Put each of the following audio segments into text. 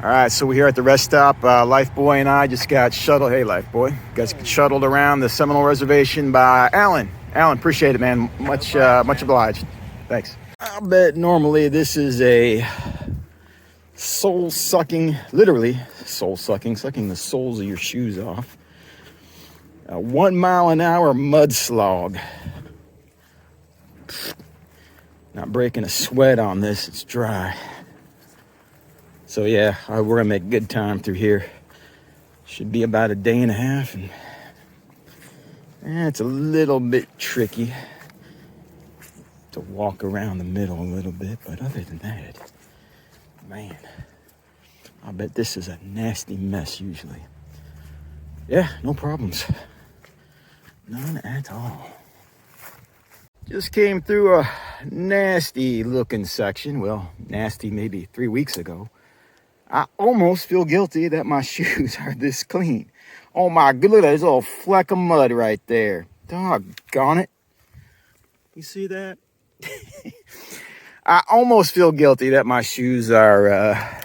All right, so we're here at the rest stop. Lifeboy and I just got shuttled. Hey, Lifeboy, got shuttled around the Seminole Reservation by Alan. Alan, appreciate it, man. Much obliged. Thanks. I'll bet normally this is a soul-sucking, literally soul-sucking, sucking the soles of your shoes off. A 1 mile an hour mud slog. Not breaking a sweat on this. It's dry. So yeah, we're gonna make good time through here. Should be about a day and a half, and it's a little bit tricky to walk around the middle a little bit, but other than that, man, I bet this is a nasty mess usually. Yeah, no problems. None at all. Just came through a nasty looking section. Well, nasty maybe 3 weeks ago. I almost feel guilty that my shoes are this clean. Oh my god, look at that, there's a little fleck of mud right there. Doggone it. You see that? I almost feel guilty that my shoes are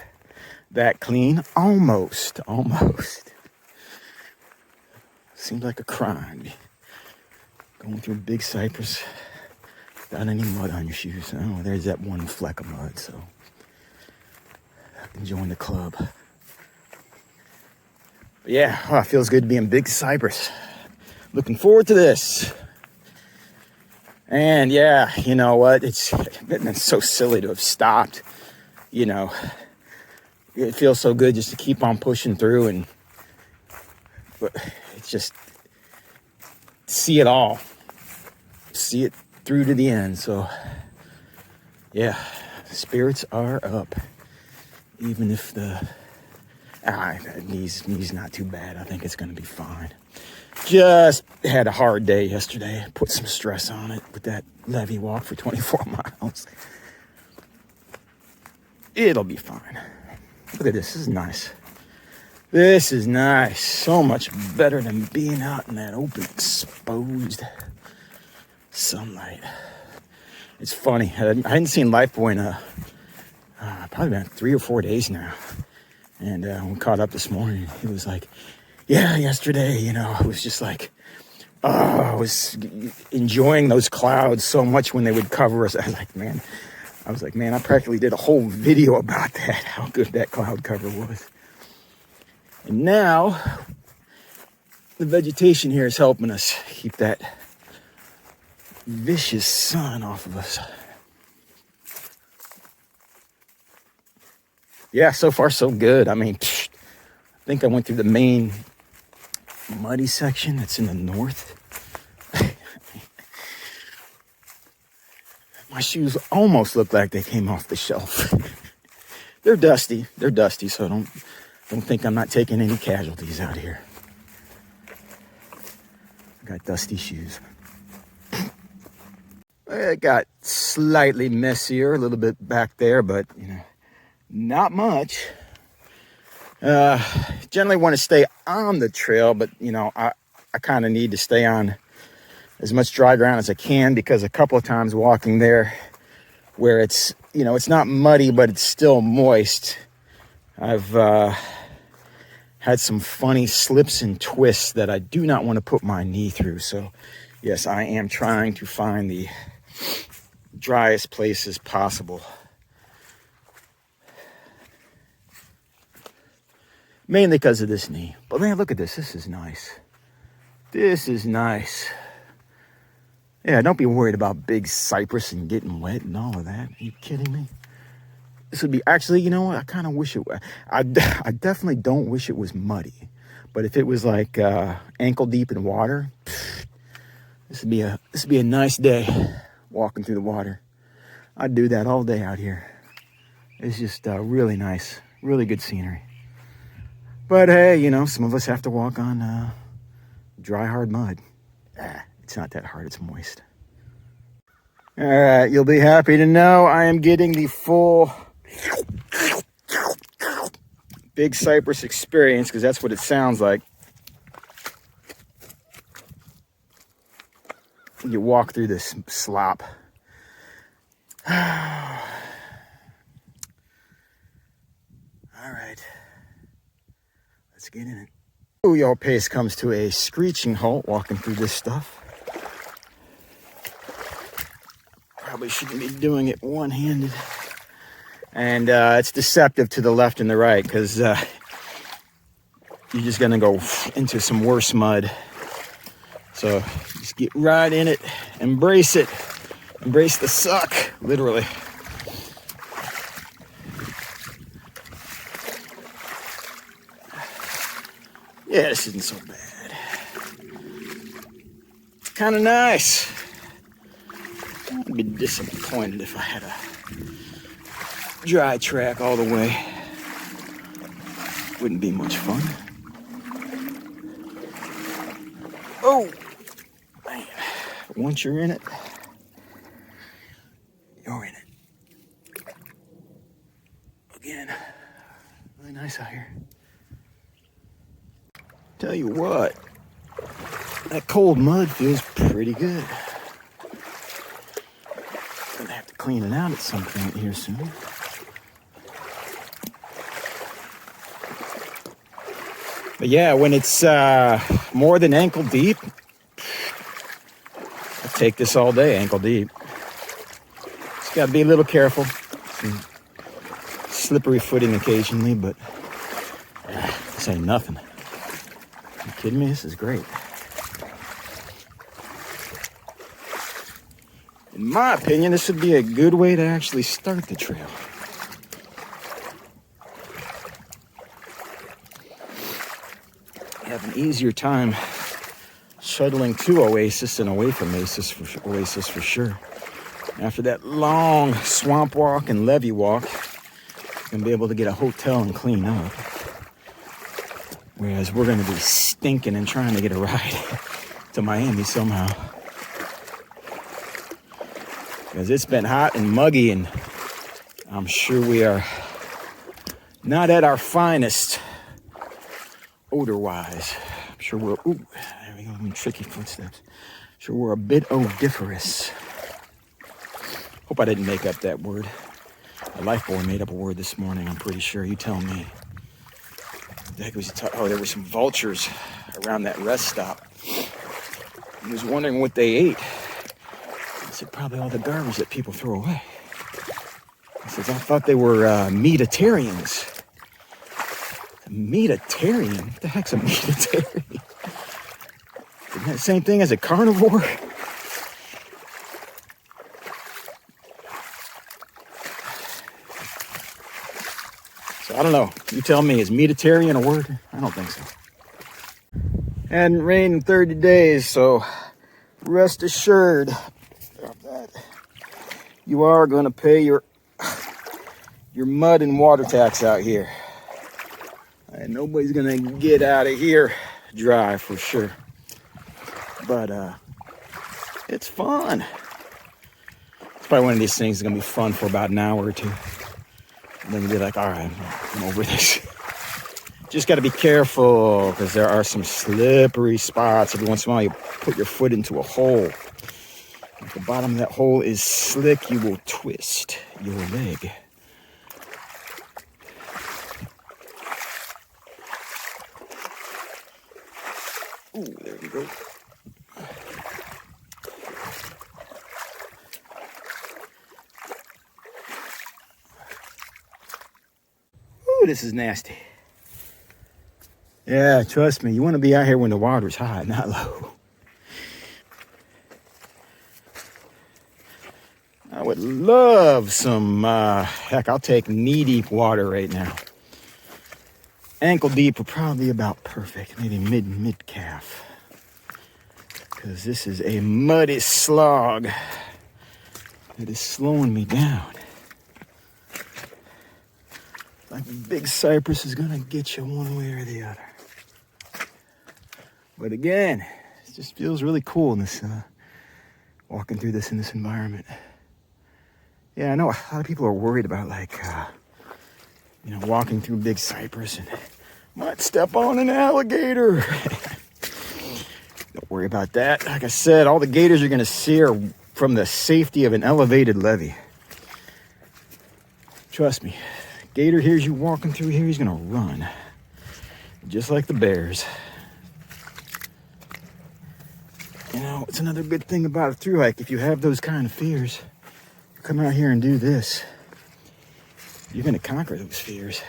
that clean. Almost. Seems like a crime. Going through Big Cypress without any mud on your shoes. Oh, there's that one fleck of mud, so enjoying the club. But yeah, it feels good to be in Big Cypress. Looking forward to this. And yeah, you know what? It's so silly to have stopped. You know, it feels so good just to keep on pushing through, but it's just see it all. See it through to the end. So yeah, spirits are up. Even if the knee's not too bad, I think it's going to be fine. Just had a hard day yesterday. Put some stress on it with that levee walk for 24 miles. It'll be fine. Look at this. This is nice. This is nice. So much better than being out in that open, exposed sunlight. It's funny. I hadn't seen Lifeboy in probably about 3 or 4 days now. And we caught up this morning. He was like, yeah, yesterday, it was just like, I was enjoying those clouds so much when they would cover us. I was like, man, I practically did a whole video about that, how good that cloud cover was. And now, the vegetation here is helping us keep that vicious sun off of us. Yeah, so far so good. I mean, I think I went through the main muddy section that's in the north. My shoes almost look like they came off the shelf. They're dusty, so don't think I'm not taking any casualties out here. I got dusty shoes. It got slightly messier a little bit back there, but not much. Generally want to stay on the trail, but I kind of need to stay on as much dry ground as I can, because a couple of times walking there where it's it's not muddy but it's still moist, I've had some funny slips and twists that I do not want to put my knee through. So yes, I am trying to find the driest places possible. Mainly because of this knee. But man, look at this. This is nice. This is nice. Yeah, don't be worried about Big Cypress and getting wet and all of that. Are you kidding me? This would be, actually, you know what? I kind of wish it was. I definitely don't wish it was muddy. But if it was like ankle deep in water, this would be a nice day walking through the water. I'd do that all day out here. It's just really nice, really good scenery. But hey, some of us have to walk on dry, hard mud. It's not that hard, it's moist. All right, you'll be happy to know I am getting the full Big Cypress experience, because that's what it sounds like. You walk through this slop. All right. Let's get in it. Oh, y'all, pace comes to a screeching halt walking through this stuff. Probably shouldn't be doing it one-handed. And it's deceptive to the left and the right because you're just gonna go into some worse mud. So just get right in it, embrace it, embrace the suck, literally. Yeah, this isn't so bad. Kind of nice. I'd be disappointed if I had a dry track all the way. Wouldn't be much fun. Oh, man. Once you're in it, you're in it. Again, really nice out here. Tell you what, that cold mud feels pretty good. Gonna have to clean it out at some point here soon. But yeah, when it's more than ankle deep, I take this all day, ankle deep. Just gotta be a little careful. Some slippery footing occasionally, but this ain't nothing. You kidding me? This is great. In my opinion, this would be a good way to actually start the trail. You have an easier time shuttling to Oasis and away from Oasis for sure. After that long swamp walk and levee walk, you're gonna be able to get a hotel and clean up. Whereas we're gonna be stinking and trying to get a ride to Miami somehow. Because it's been hot and muggy, and I'm sure we are not at our finest odor-wise. I'm sure we're, ooh, there we go, tricky footsteps. I'm sure we're a bit odoriferous. Hope I didn't make up that word. A life boy made up a word this morning, I'm pretty sure. You tell me. The heck was he oh, there were some vultures around that rest stop. I was wondering what they ate. I said, probably all the garbage that people throw away. I said, I thought they were meatitarians. A meatitarian? What the heck's a meatitarian? Isn't that the same thing as a carnivore? So I don't know. You tell me, is meatitarian a word? I don't think so. Hadn't rained in 30 days, so rest assured that you are going to pay your mud and water tax out here. And nobody's going to get out of here dry for sure. But it's fun. It's probably one of these things that's going to be fun for about an hour or two. And then you'll be like, all right, I'm over this. Just got to be careful because there are some slippery spots. Every once in a while, you put your foot into a hole. If the bottom of that hole is slick, you will twist your leg. Ooh, there we go. Ooh, this is nasty. Yeah, trust me, you want to be out here when the water's high, not low. I would love some, heck, I'll take knee-deep water right now. Ankle deep would probably be about perfect, maybe mid-calf. Because this is a muddy slog that is slowing me down. Like Big Cypress is gonna get you one way or the other. But again, it just feels really cool in this, walking through this in this environment. Yeah, I know a lot of people are worried about walking through Big Cypress and might step on an alligator. Don't worry about that. Like I said, all the gators you're gonna see are from the safety of an elevated levee. Trust me, gator hears you walking through here, he's gonna run. just like the bears. You know, it's another good thing about a thru hike. If you have those kind of fears, come out here and do this. You're gonna conquer those fears.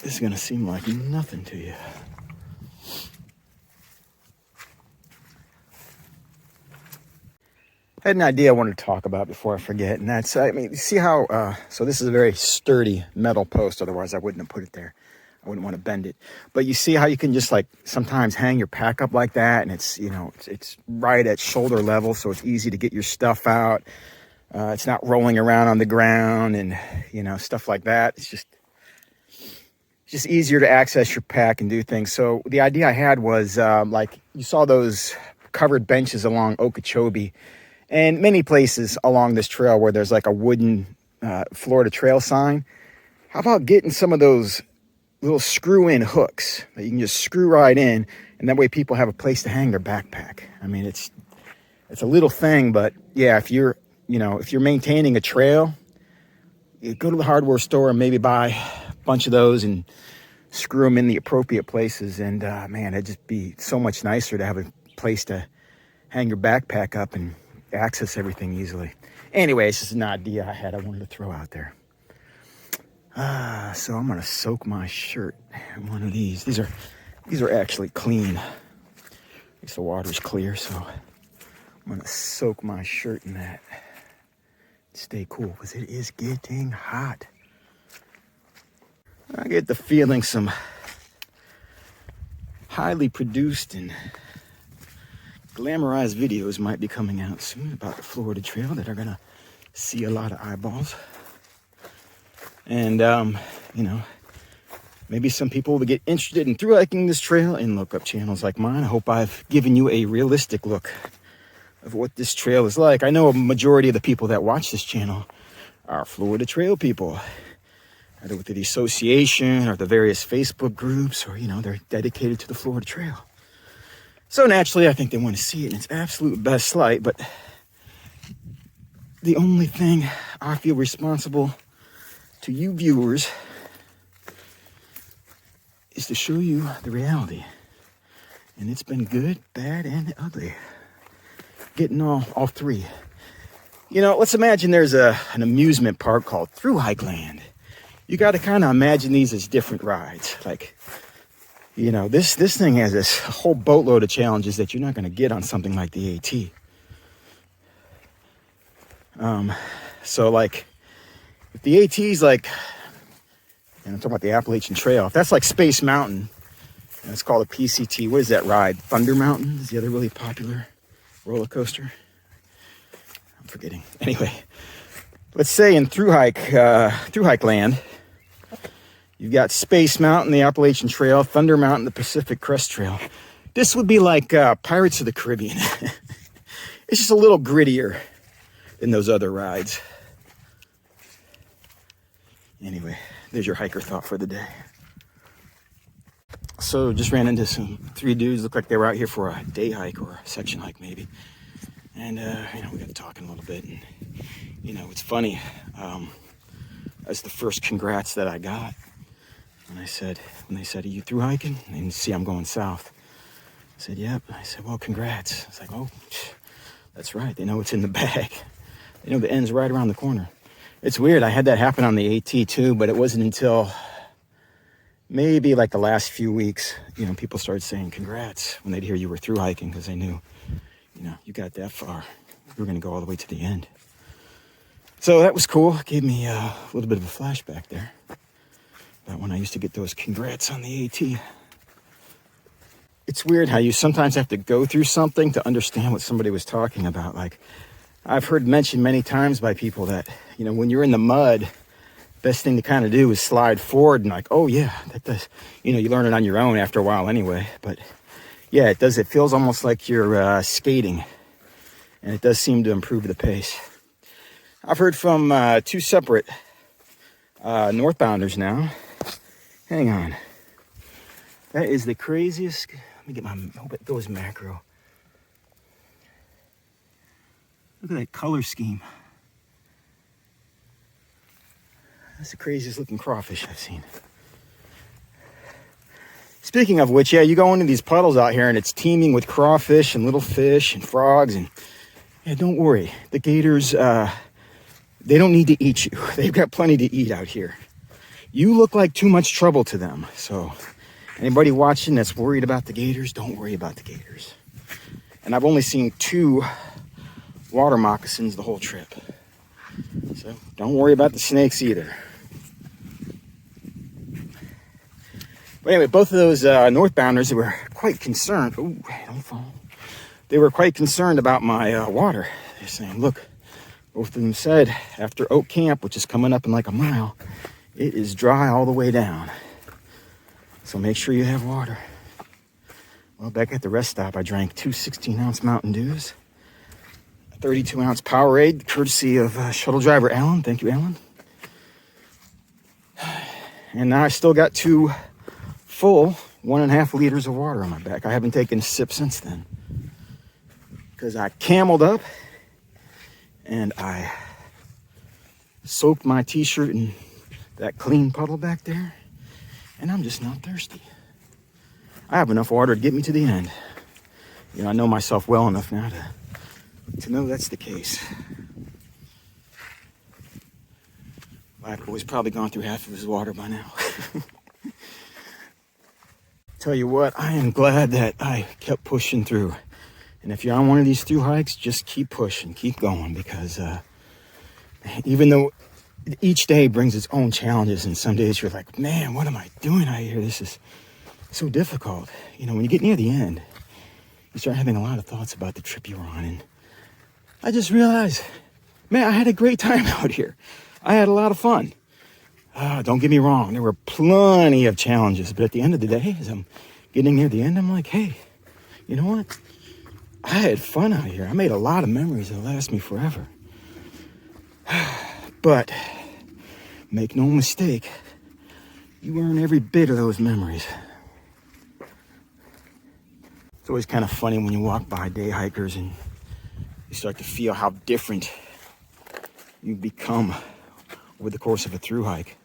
This is gonna seem like nothing to you. I had an idea I wanted to talk about before I forget, and that's, I mean, see how, so this is a very sturdy metal post, otherwise I wouldn't have put it there. I wouldn't want to bend it. But you see how you can just like sometimes hang your pack up like that, and it's, you know, it's right at shoulder level, so it's easy to get your stuff out. It's not rolling around on the ground and, you know, stuff like that. It's just easier to access your pack and do things. So the idea I had was, like, you saw those covered benches along Okeechobee and many places along this trail where there's like a wooden Florida Trail sign. How about getting some of those little screw-in hooks that you can just screw right in, and that way people have a place to hang their backpack? I mean, it's a little thing, but yeah, if you're maintaining a trail, you go to the hardware store and maybe buy a bunch of those and screw them in the appropriate places. And man, it'd just be so much nicer to have a place to hang your backpack up and access everything easily. Anyway, it's just an idea I wanted to throw out there. So I'm gonna soak my shirt in one of these. These are actually clean. At least the water's clear, so I'm gonna soak my shirt in that. Stay cool, because it is getting hot. I get the feeling some highly produced and glamorized videos might be coming out soon about the Florida Trail that are gonna see a lot of eyeballs. And, you know, maybe some people will get interested in thru hiking this trail and look up channels like mine. I hope I've given you a realistic look of what this trail is like. I know a majority of the people that watch this channel are Florida Trail people, either with the association or the various Facebook groups, or, you know, they're dedicated to the Florida Trail. So naturally, I think they want to see it in its absolute best light. But the only thing I feel responsible to you viewers is to show you the reality. And it's been good, bad, and ugly. Getting all three. You know, let's imagine there's an amusement park called Thru Hike Land. You got to kind of imagine these as different rides. Like, you know, this thing has this whole boatload of challenges that you're not going to get on something like the AT. So like, if the AT's like, and I'm talking about the Appalachian Trail, if that's like Space Mountain, and it's called a PCT, what is that ride? Thunder Mountain is the other really popular roller coaster. I'm forgetting. Anyway, let's say in Thru Hike Land, you've got Space Mountain, the Appalachian Trail, Thunder Mountain, the Pacific Crest Trail. This would be like Pirates of the Caribbean. It's just a little grittier than those other rides. Anyway, there's your hiker thought for the day. So just ran into three dudes, looked like they were out here for a day hike or a section hike maybe. And, you know, we got talking a little bit. And, you know, it's funny. That's the first congrats that I got. And I said, when they said, are you thru hiking? And see, I'm going south. I said, yep. I said, well, congrats. It's like, oh, that's right. They know it's in the bag. They know the end's right around the corner. It's weird. I had that happen on the AT too, but it wasn't until maybe like the last few weeks, you know, people started saying congrats when they'd hear you were thru hiking, because they knew, you know, you got that far. You were going to go all the way to the end. So that was cool. It gave me a little bit of a flashback there. About when I used to get those congrats on the AT. It's weird how you sometimes have to go through something to understand what somebody was talking about. Like, I've heard mentioned many times by people that, you know, when you're in the mud, best thing to kind of do is slide forward, and like, oh yeah, that does, you know, you learn it on your own after a while anyway. But yeah, it does. It feels almost like you're skating, and it does seem to improve the pace. I've heard from two separate northbounders now. Hang on. That is the craziest. Let me get my, hope it goes macro. Look at that color scheme. That's the craziest looking crawfish I've seen. Speaking of which, yeah, you go into these puddles out here and it's teeming with crawfish and little fish and frogs. And yeah, don't worry. The gators, they don't need to eat you. They've got plenty to eat out here. You look like too much trouble to them. So anybody watching that's worried about the gators, don't worry about the gators. And I've only seen 2 water moccasins the whole trip. So don't worry about the snakes either. But anyway, both of those northbounders were quite concerned. Ooh, don't fall. They were quite concerned about my water. They're saying, look, both of them said after Oak Camp, which is coming up in like a mile, it is dry all the way down. So make sure you have water. Well, back at the rest stop, I drank 2 16-ounce Mountain Dews, a 32-ounce Powerade, courtesy of shuttle driver Alan. Thank you, Alan. And now I still got 2 full 1.5 liters of water on my back. I haven't taken a sip since then because I cameled up and I soaked my t-shirt in that clean puddle back there, and I'm just not thirsty. I have enough water to get me to the end. You know, I know myself well enough now to know that's the case. Black Boy's probably gone through half of his water by now. Tell you what, I am glad that I kept pushing through. And if you're on one of these through hikes, just keep pushing, keep going, because even though each day brings its own challenges, and some days you're like, man, what am I doing out here? This is so difficult. You know, when you get near the end, you start having a lot of thoughts about the trip you were on. And I just realized, man, I had a great time out here. I had a lot of fun. Don't get me wrong, there were plenty of challenges, but at the end of the day, as I'm getting near the end, I'm like, hey, you know what? I had fun out here. I made a lot of memories that'll last me forever. But make no mistake, you earn every bit of those memories. It's always kind of funny when you walk by day hikers and you start to feel how different you become over the course of a through hike.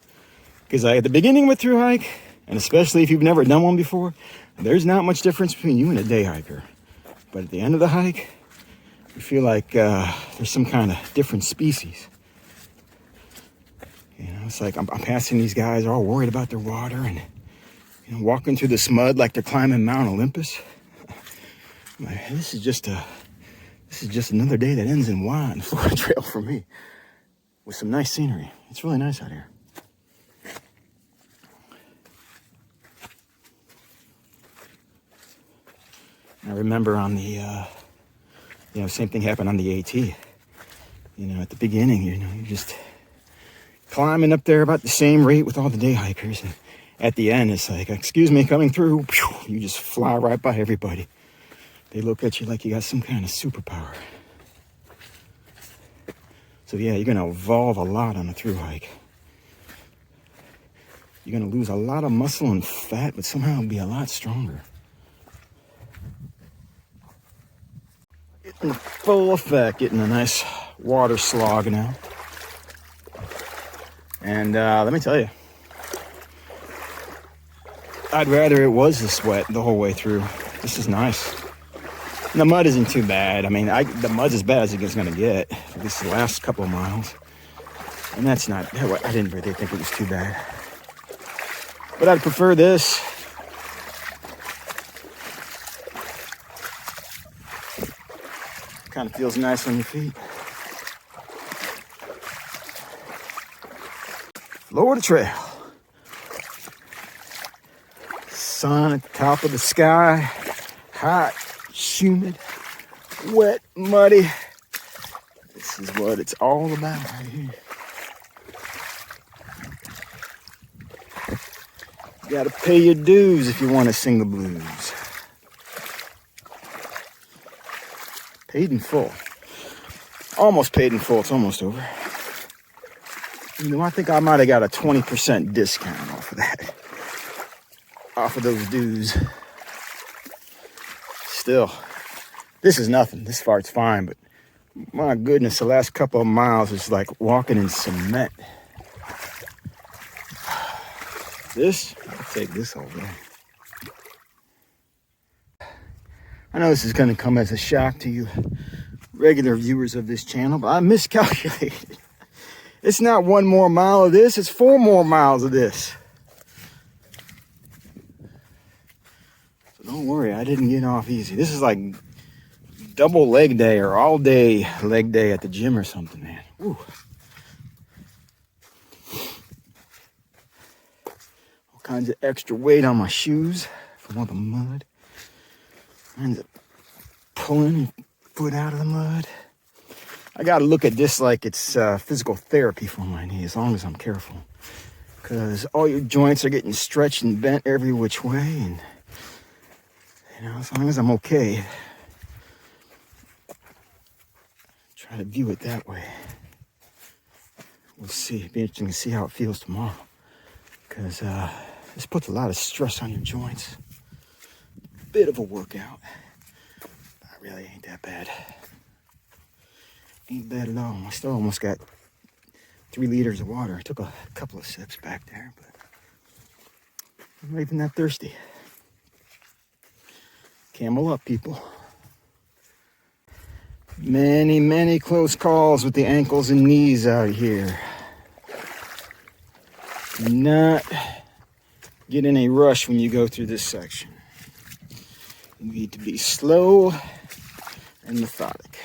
Because at the beginning of a through hike, and especially if you've never done one before, there's not much difference between you and a day hiker. But at the end of the hike, you feel like there's some kind of different species. You know, it's like I'm passing these guys, they're all worried about their water and, you know, walking through this mud like they're climbing Mount Olympus. I'm like, this is just another day that ends in wine, Florida Trail for me, with some nice scenery. It's really nice out here. I remember on the, same thing happened on the AT. You know, at the beginning, you're just climbing up there about the same rate with all the day hikers. And at the end, it's like, excuse me, coming through. You just fly right by everybody. They look at you like you got some kind of superpower. So yeah, you're going to evolve a lot on a through hike. You're going to lose a lot of muscle and fat, but somehow be a lot stronger. In full effect, getting a nice water slog now. And let me tell you, I'd rather it was the sweat the whole way through. This is nice. And the mud isn't too bad. I mean, the mud's as bad as it's going to get, at least the last couple of miles. And that's not, I didn't really think it was too bad. But I'd prefer this. Kind of feels nice on your feet. Florida Trail. Sun at the top of the sky. Hot, humid, wet, muddy. This is what it's all about right here. You gotta pay your dues if you want to sing the blues. Paid in full. Almost paid in full. It's almost over. You know, I think I might have got a 20% discount off of that. Off of those dues. Still, this is nothing. This part's fine, but my goodness, the last couple of miles is like walking in cement. This, I'll take this all day. I know this is going to come as a shock to you regular viewers of this channel, but I miscalculated. It's not 1 more mile of this, it's 4 more miles of this. So don't worry, I didn't get off easy. This is like double leg day or all day leg day at the gym or something, man. Woo. All kinds of extra weight on my shoes from all the mud. Kinds of pulling your foot out of the mud. I gotta look at this like it's physical therapy for my knee, as long as I'm careful. Because all your joints are getting stretched and bent every which way, and you know, as long as I'm okay, try to view it that way. We'll see. It'll be interesting to see how it feels tomorrow. Because this puts a lot of stress on your joints. Bit of a workout. That really ain't that bad. Ain't bad at all. I still almost got 3 liters of water. I took a couple of sips back there, but I'm not even that thirsty. Camel up, people. Many, many close calls with the ankles and knees out here. Do not get in a rush when you go through this section. You need to be slow and methodic,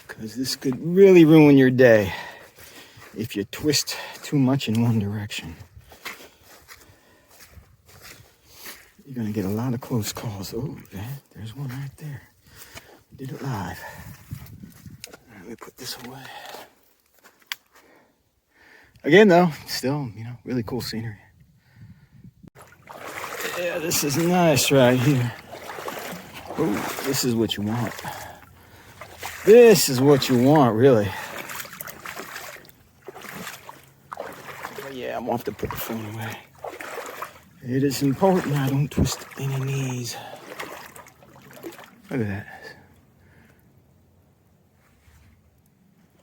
because this could really ruin your day if you twist too much in one direction. You're gonna get a lot of close calls. Oh, man, there's one right there. Did it live. All right, let me put this away. Again, though, still, you know, really cool scenery. Yeah, this is nice right here. Oh, this is what you want. This is what you want, really. But yeah, I'm off to put the phone away. It is important I don't twist any knees. Look at that.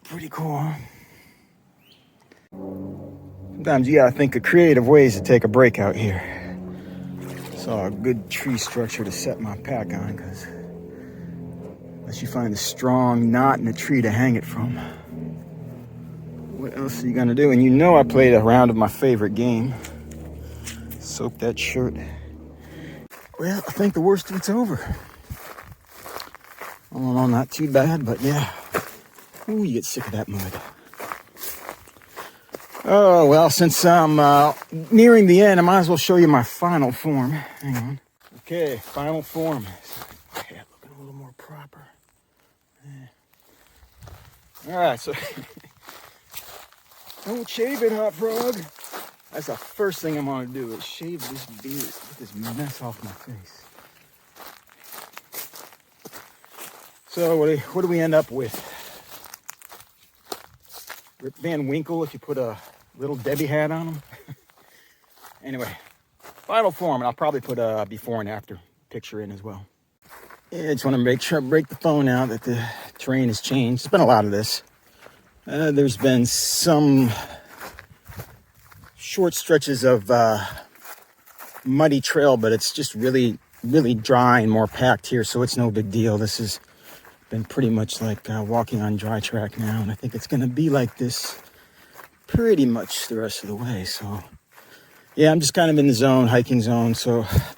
Pretty cool, huh? Sometimes you gotta think of creative ways to take a break out here. Saw a good tree structure to set my pack on, because unless you find a strong knot in a tree to hang it from, what else are you gonna do? And you know I played a round of my favorite game. Soak that shirt. Well, I think the worst of it's over. All in all, not too bad, but yeah. Ooh, you get sick of that mud. Oh, well, since I'm nearing the end, I might as well show you my final form. Hang on. Okay, final form. Okay, looking a little more proper. Yeah. All right, so don't shave it, Hot Frog. That's the first thing I'm gonna do, is shave this beard, get this mess off my face. So what do we end up with? Rip Van Winkle if you put a little Debbie hat on him. Anyway, final form, and I'll probably put a before and after picture in as well. Yeah, I just want to make sure I break the phone out that the terrain has changed. There's been a lot of this. There's been some short stretches of muddy trail, but it's just really, really dry and more packed here, so it's no big deal. This has been pretty much like walking on dry track now, and I think it's going to be like this pretty much the rest of the way. So yeah, I'm just kind of in the zone, hiking zone, so I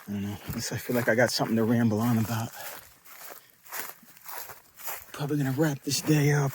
don't know, at least I feel like I got something to ramble on about. Probably going to wrap this day up.